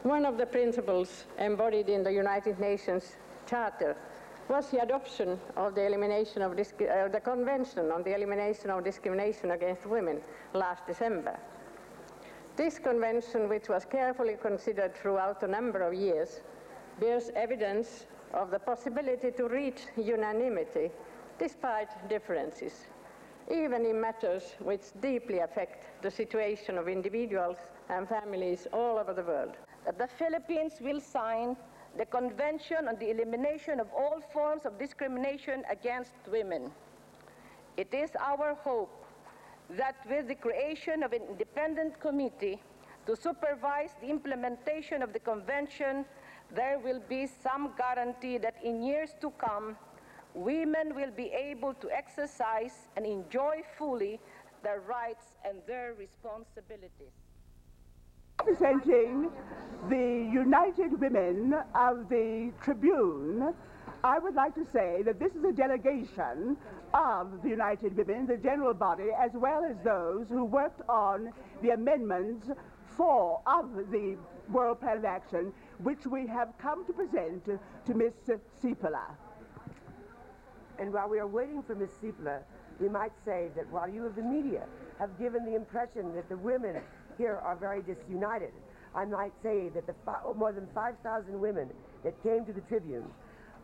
One of the principles embodied in the United Nations Charter was the adoption of the Convention on the Elimination of Discrimination Against Women last December. This convention, which was carefully considered throughout a number of years, bears evidence of the possibility to reach unanimity despite differences, even in matters which deeply affect the situation of individuals and families all over the world. The Philippines will sign the Convention on the Elimination of All Forms of Discrimination Against Women. It is our hope that with the creation of an independent committee to supervise the implementation of the Convention, there will be some guarantee that in years to come, women will be able to exercise and enjoy fully their rights and their responsibilities. Representing the United Women of the Tribune, I would like to say that this is a delegation of the United Women, the general body, as well as those who worked on the amendments of the World Plan of Action, which we have come to present to Ms. Sipila. And while we are waiting for Ms. Sipila, we might say that while you of the media have given the impression that the women here are very disunited, I might say that the more than 5,000 women that came to the Tribune,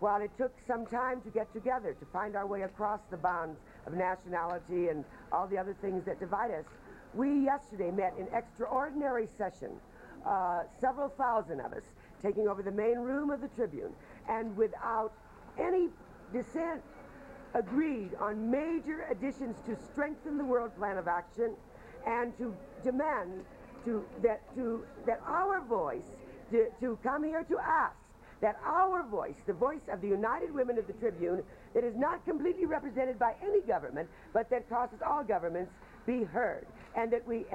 while it took some time to get together, to find our way across the bonds of nationality and all the other things that divide us, we yesterday met in extraordinary session, several thousand of us, taking over the main room of the Tribune, and without any dissent, agreed on major additions to strengthen the World Plan of Action and to demand that our voice, to come here to ask that our voice, the voice of the United Women of the Tribune, that is not completely represented by any government, but that crosses all governments, be heard, and that we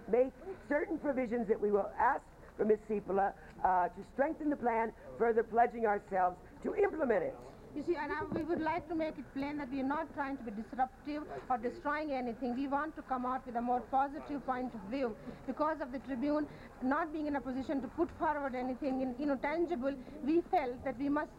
make certain provisions that we will ask for Ms. Sipila to strengthen the plan, further pledging ourselves to implement it. You see, and we would like to make it plain that we are not trying to be disruptive or destroying anything. We want to come out with a more positive point of view. Because of the Tribune not being in a position to put forward anything tangible, we felt that we must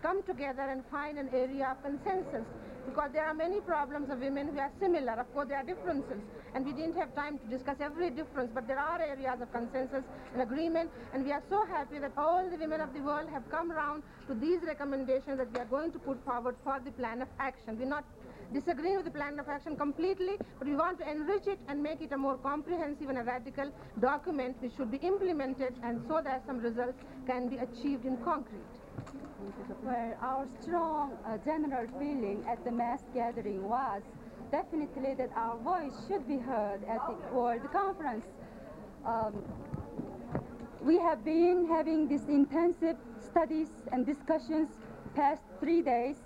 come together and find an area of consensus, because there are many problems of women who are similar. Of course, there are differences, and we didn't have time to discuss every difference, but there are areas of consensus and agreement, and we are so happy that all the women of the world have come round to these recommendations that we are going to put forward for the plan of action. We're not disagreeing with the plan of action completely, but we want to enrich it and make it a more comprehensive and a radical document which should be implemented, and so that some results can be achieved in concrete. Well, our strong general feeling at the mass gathering was definitely that our voice should be heard at the World Conference. We have been having these intensive studies and discussions past 3 days,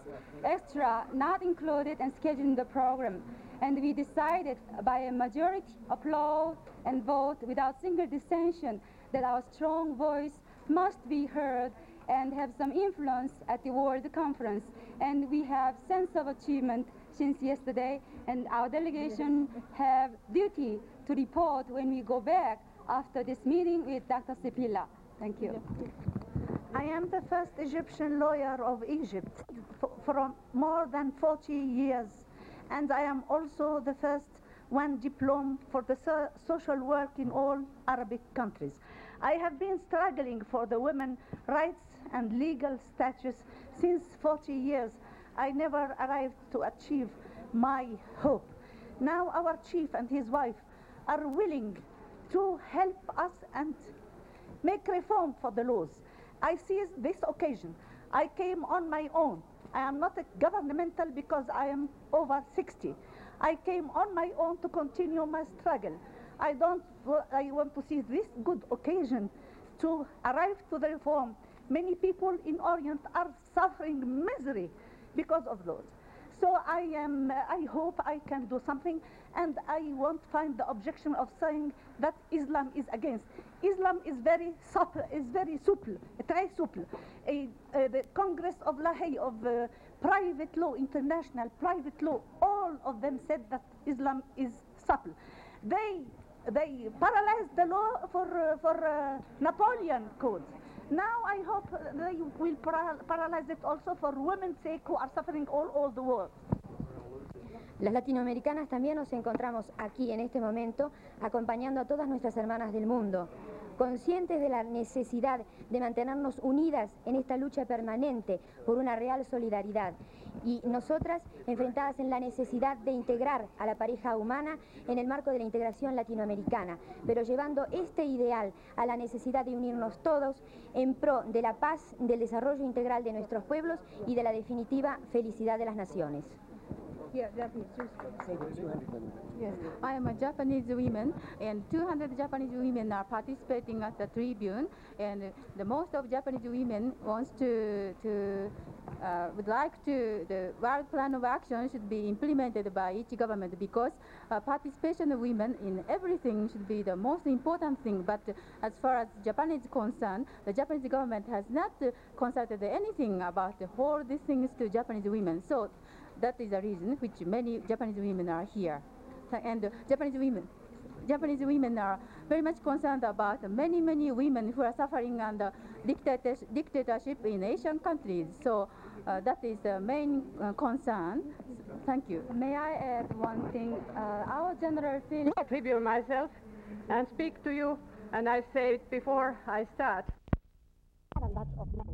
extra not included and scheduled in the program. And we decided by a majority applause and vote without single dissension that our strong voice must be heard and have some influence at the World Conference. And we have sense of achievement since yesterday, and our delegation have duty to report when we go back after this meeting with Dr. Sipila. Thank you. I am the first Egyptian lawyer of Egypt for more than 40 years, and I am also the first one diploma for the social work in all Arabic countries. I have been struggling for the women's rights and legal status since 40 years. I never arrived to achieve my hope. Now our chief and his wife are willing to help us and make reform for the laws. I seize this occasion. I came on my own. I am not a governmental because I am over 60. I came on my own to continue my struggle. I want to see this good occasion to arrive to the reform. Many people in Orient are suffering misery because of those. So I hope I can do something, and I won't find the objection of saying that Islam is against. Islam is very supple, très souple. The Congress of La Haye, of private law, international private law, all of them said that Islam is supple. They they paralyzed the law for Napoleon Code. Now I hope they will paralyze it also for women's sake who are suffering all over the world. Las latinoamericanas también nos encontramos aquí en este momento acompañando a todas nuestras hermanas del mundo, conscientes de la necesidad de mantenernos unidas en esta lucha permanente por una real solidaridad y nosotras enfrentadas en la necesidad de integrar a la pareja humana en el marco de la integración latinoamericana, pero llevando este ideal a la necesidad de unirnos todos en pro de la paz, del desarrollo integral de nuestros pueblos y de la definitiva felicidad de las naciones. Yes, I am a Japanese woman, and 200 Japanese women are participating at the tribune, and the most of Japanese women wants would like to, the World Plan of Action should be implemented by each government because participation of women in everything should be the most important thing. But as far as Japan is concerned, the Japanese government has not consulted anything about all these things to Japanese women. So that is the reason which many Japanese women are here. And Japanese women are very much concerned about many women who are suffering under dictatorship in Asian countries. So that is the main concern. Thank you. May I add one thing? Our general feeling... I tribute myself and speak to you, and I say it before I start. A lot of men